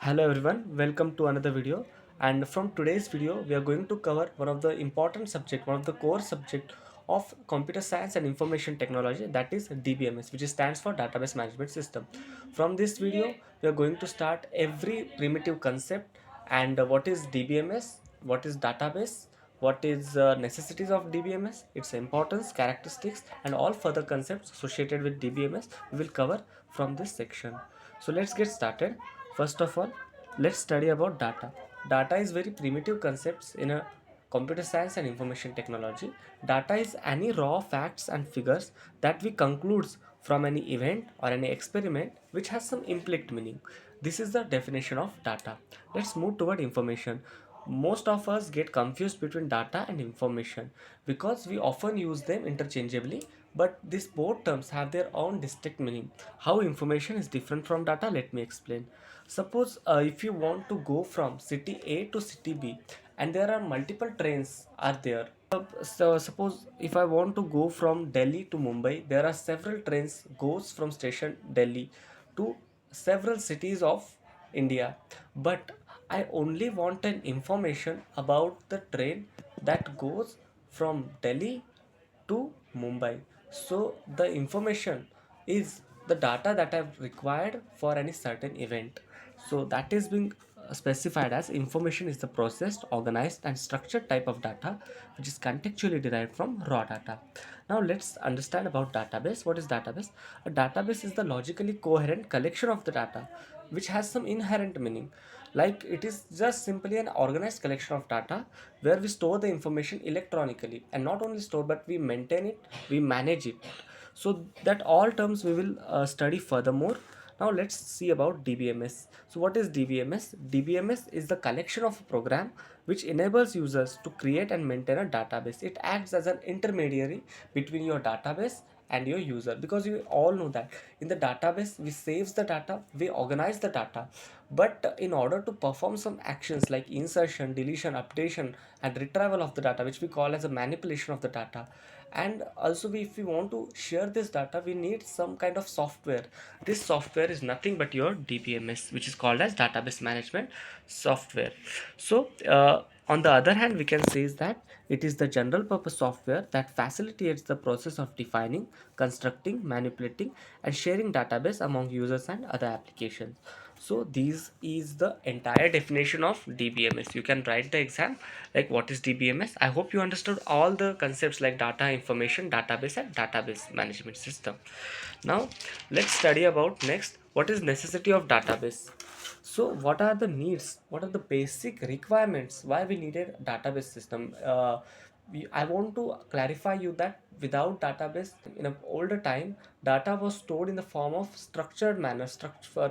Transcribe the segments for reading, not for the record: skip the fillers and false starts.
Hello everyone, welcome to another video. And from today's video, we are going to cover one of the important subject, one of the core subject of computer science and information technology, that is DBMS, which stands for Database Management System. From this video, we are going to start every primitive concept and what is DBMS, what is database, what is necessities of DBMS, its importance, characteristics, and all further concepts associated with DBMS we will cover from this section. So let's get started. First of all, let's study about data. Data is very primitive concepts in a computer science and information technology. Data is any raw facts and figures that we concludes from any event or any experiment which has some implicit meaning. This is the definition of data. Let's move toward information. Most of us get confused between data and information because we often use them interchangeably, but these both terms have their own distinct meaning. How information is different from data, let me explain. Suppose if you want to go from city A to city B and there are multiple trains are there. So suppose if I want to go from Delhi to Mumbai, there are several trains goes from station Delhi to several cities of India, but I only want an information about the train that goes from Delhi to Mumbai. So the information is the data that I've required for any certain event. So that is being specified as information is the processed, organized, and structured type of data which is contextually derived from raw data. Now let's understand about database. What is database? A database is the logically coherent collection of the data which has some inherent meaning. Like it is just simply an organized collection of data where we store the information electronically, and not only store but we maintain it, we manage it. So that all terms we will study furthermore. Now let's see about DBMS. So what is DBMS? DBMS is the collection of a program which enables users to create and maintain a database. It acts as an intermediary between your database and your user, because you all know that in the database we saves the data, we organize the data, but in order to perform some actions like insertion, deletion, updation, and retrieval of the data, which we call as a manipulation of the data, and also if we want to share this data, we need some kind of software. This software is nothing but your DBMS, which is called as database management software. So on the other hand, we can say is that it is the general purpose software that facilitates the process of defining, constructing, manipulating, and sharing database among users and other applications. So this is the entire definition of DBMS. You can write the exam like what is DBMS. I hope you understood all the concepts like data, information, database, and database management system. Now let's study about next what is necessity of database. So what are the needs, what are the basic requirements why we needed database system? I want to clarify you that without database in an older time, data was stored in the form of structured manner,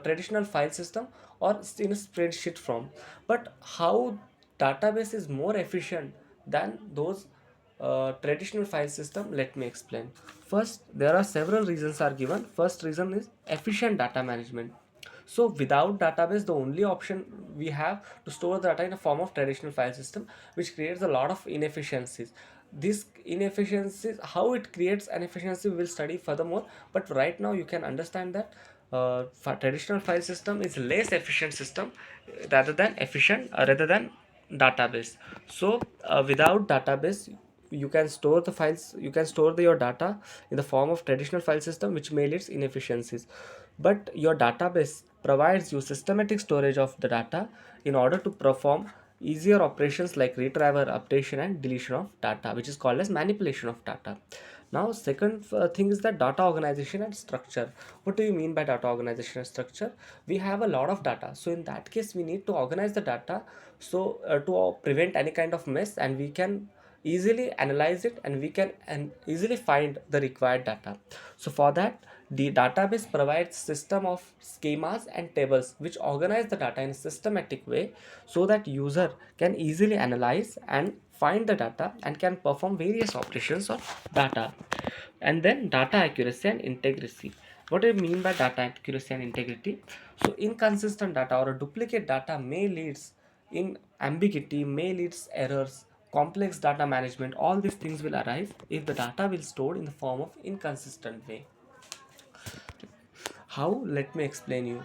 traditional file system, or in a spreadsheet form. But how database is more efficient than those traditional file system, let me explain. First, there are several reasons are given. First reason is efficient data management. So without database, the only option we have to store data in a form of traditional file system, which creates a lot of inefficiencies. This inefficiencies, how it creates an efficiency, we will study furthermore. But right now you can understand that for traditional file system is less efficient system rather than database. So without database, you can store the files, you can store your data in the form of traditional file system, which may lead inefficiencies. But your database provides you systematic storage of the data in order to perform easier operations like retrieval, updation, and deletion of data, which is called as manipulation of data. Now second thing is that data organization and structure. What do you mean by data organization and structure? We have a lot of data, so in that case we need to organize the data, so to prevent any kind of mess, and we can easily analyze it, and we can easily find the required data. So for that, the database provides system of schemas and tables which organize the data in a systematic way, so that user can easily analyze and find the data and can perform various operations on data. And then data accuracy and integrity. What do you mean by data accuracy and integrity? So inconsistent data or a duplicate data may leads in ambiguity, may leads errors, complex data management. All these things will arise if the data will stored in the form of inconsistent way. How? Let me explain you.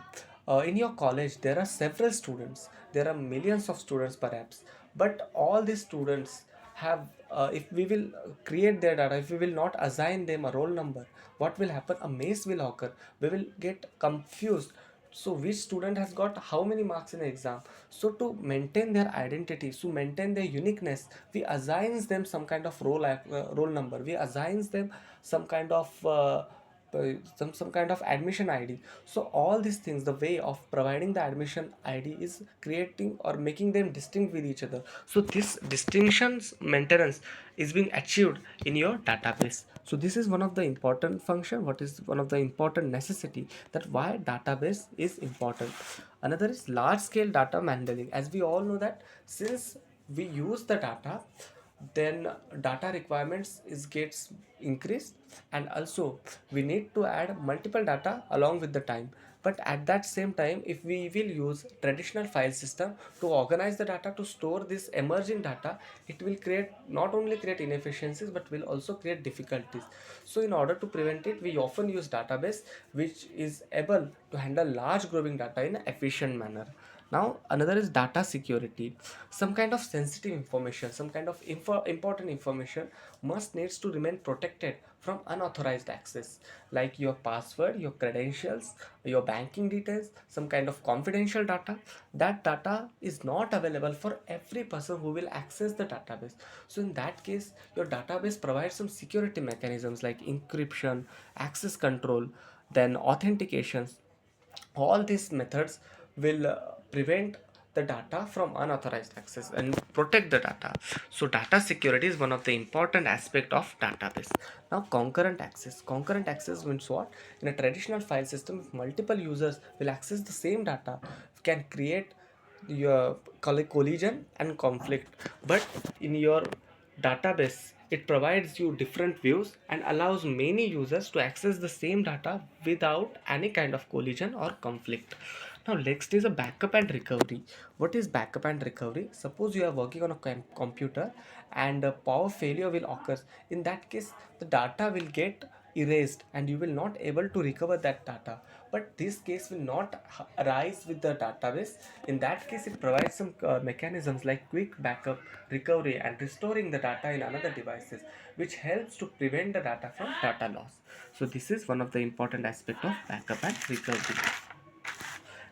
In your college there are several students, there are millions of students perhaps, but all these students have if we will create their data, if we will not assign them a roll number, what will happen? A maze will occur. We will get confused. So which student has got how many marks in the exam? So to maintain their identity, to maintain their uniqueness, we assigns them some kind of roll number, we assigns them some kind of some kind of admission ID. So all these things, the way of providing the admission ID is creating or making them distinct with each other. So this distinctions maintenance is being achieved in your database. So this is one of the important function, what is one of the important necessity, that why database is important. Another is large scale data handling. As we all know that since we use the data, then data requirements is gets increased, and also we need to add multiple data along with the time. But at that same time, if we will use traditional file system to organize the data, to store this emerging data, it will create, not only create inefficiencies, but will also create difficulties. So in order to prevent it, we often use database which is able to handle large growing data in an efficient manner. Now another is data security. Some kind of sensitive information, some kind of important information must needs to remain protected from unauthorized access, like your password, your credentials, your banking details, some kind of confidential data. That data is not available for every person who will access the database. So in that case, your database provides some security mechanisms like encryption, access control, then authentications. All these methods will prevent the data from unauthorized access and protect the data. So data security is one of the important aspect of database. Now concurrent access means what? In a traditional file system, if multiple users will access the same data, can create your collision and conflict. But in your database, it provides you different views and allows many users to access the same data without any kind of collision or conflict. Now next is a backup and recovery. What is backup and recovery? Suppose you are working on a computer and a power failure will occur. In that case, the data will get erased and you will not able to recover that data. But this case will not arise with the database. In that case, it provides some mechanisms like quick backup, recovery, and restoring the data in another devices, which helps to prevent the data from data loss. So this is one of the important aspect of backup and recovery.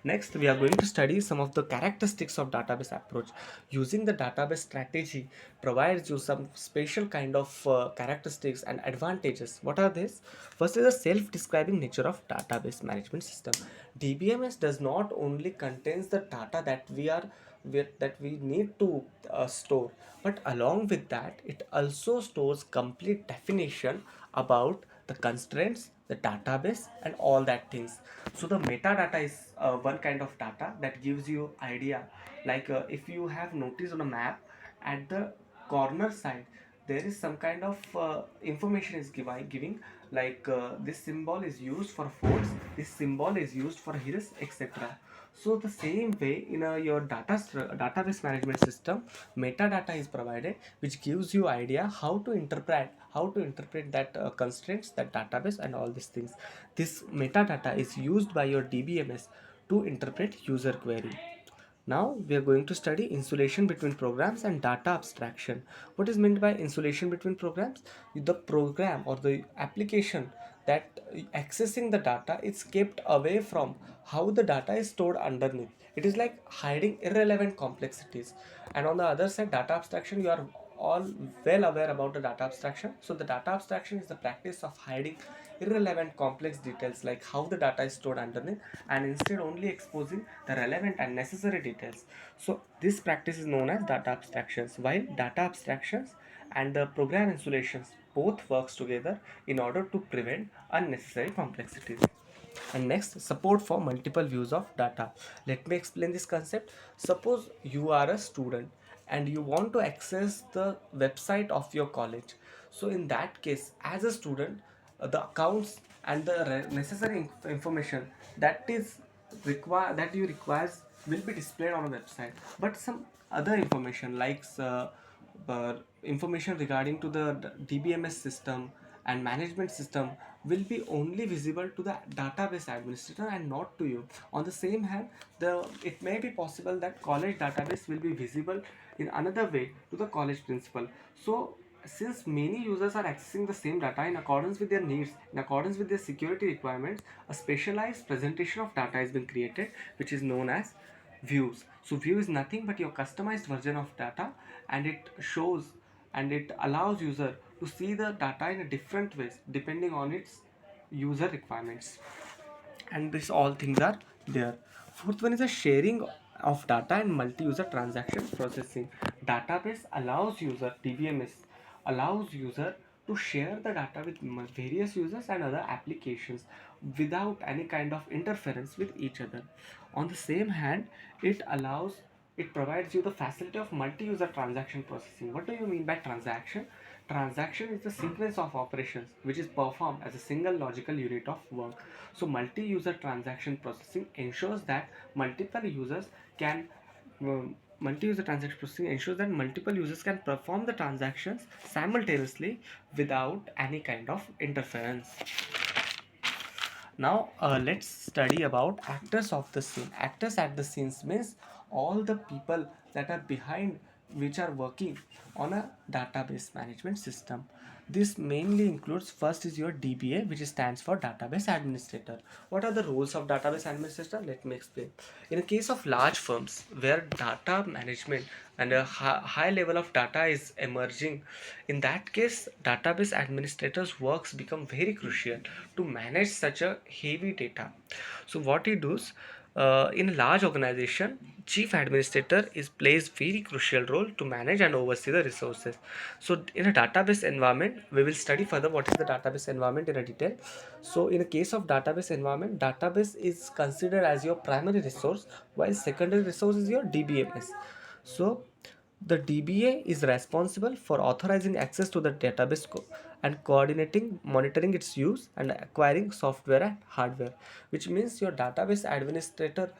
Next, we are going to study some of the characteristics of database approach. Using the database strategy provides you some special kind of characteristics and advantages. What are these? First is the self-describing nature of database management system. DBMS does not only contains the data that we need to store, but along with that, it also stores complete definition about the constraints, the database, and all that things. So the metadata is one kind of data that gives you idea. Like if you have noticed on a map, at the corner side there is some kind of information is giving, like this symbol is used for forts, this symbol is used for hills, etc. So the same way in your database management system, metadata is provided, which gives you idea how to interpret that constraints, that database, and all these things. This metadata is used by your DBMS to interpret user query. Now we are going to study insulation between programs and data abstraction. What is meant by insulation between programs? The program or the application that accessing the data is kept away from how the data is stored underneath. It is like hiding irrelevant complexities. And on the other side, data abstraction, you are all well aware about the data abstraction. So the data abstraction is the practice of hiding irrelevant complex details, like how the data is stored underneath, and instead only exposing the relevant and necessary details. So this practice is known as data abstractions. While data abstractions and the program insulations both works together in order to prevent unnecessary complexities. And next, support for multiple views of data. Let me explain this concept. Suppose you are a student and you want to access the website of your college. So in that case, as a student, the accounts and the necessary information that is that you requires will be displayed on a website. But some other information like information regarding to the DBMS system and management system will be only visible to the database administrator and not to you. On the same hand, it may be possible that college database will be visible in another way to the college principal. So since many users are accessing the same data in accordance with their needs, in accordance with their security requirements, a specialized presentation of data has been created, which is known as views. So view is nothing but your customized version of data, and it shows and it allows user to see the data in a different ways depending on its user requirements. And this all things are there. Fourth one is the sharing of data and multi-user transaction processing. Database allows user, DBMS allows user to share the data with various users and other applications without any kind of interference with each other. On the same hand, it provides you the facility of multi-user transaction processing. What do you mean by transaction? Transaction is the sequence of operations which is performed as a single logical unit of work. So multi-user transaction processing ensures that multiple users can multi-user transaction processing ensures that multiple users can perform the transactions simultaneously without any kind of interference. Now let's study about actors of the scene. Actors at the scenes means all the people that are behind, which are working on a database management system. This mainly includes, first is your DBA, which stands for database administrator. What are the roles of database administrator? Let me explain. In a case of large firms where data management and a high level of data is emerging, in that case database administrators works become very crucial to manage such a heavy data. So what he does, in a large organization, chief administrator is plays very crucial role to manage and oversee the resources. So in a database environment, we will study further what is the database environment in a detail. So in a case of database environment, database is considered as your primary resource while secondary resource is your DBMS. So the DBA is responsible for authorizing access to the database and coordinating, monitoring its use, and acquiring software and hardware, which means your database administrator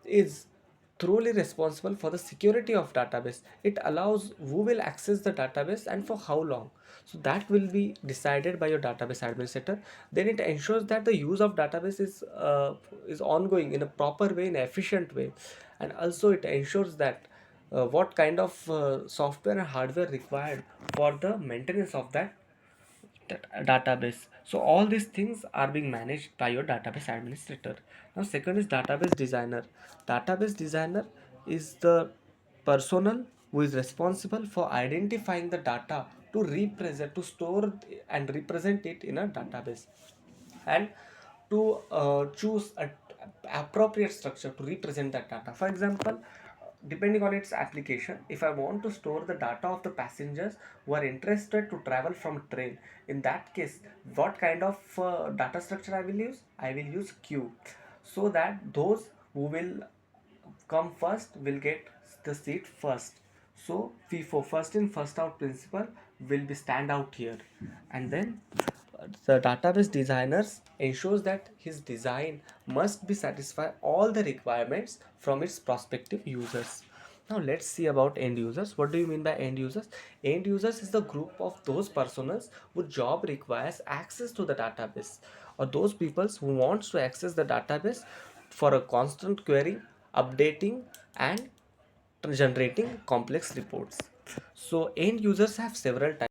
is truly responsible for the security of database. It allows who will access the database and for how long. So that will be decided by your database administrator. Then it ensures that the use of database is ongoing in a proper way, in an efficient way, and also it ensures that what kind of software and hardware required for the maintenance of that database. So all these things are being managed by your database administrator. Now second is database designer. Database designer is the personnel who is responsible for identifying the data to represent, to store and represent it in a database, and to choose a appropriate structure to represent that data. For example, depending on its application, if I want to store the data of the passengers who are interested to travel from train, in that case what kind of data structure I will use queue, so that those who will come first will get the seat first. So FIFO, first in first out principle will be stand out here. And then the database designers ensures that his design must be satisfy all the requirements from its prospective users. Now let's see about end users. What do you mean by end users? End users is the group of those personas whose job requires access to the database, or those people who wants to access the database for a constant query, updating, and generating complex reports. So end users have several types.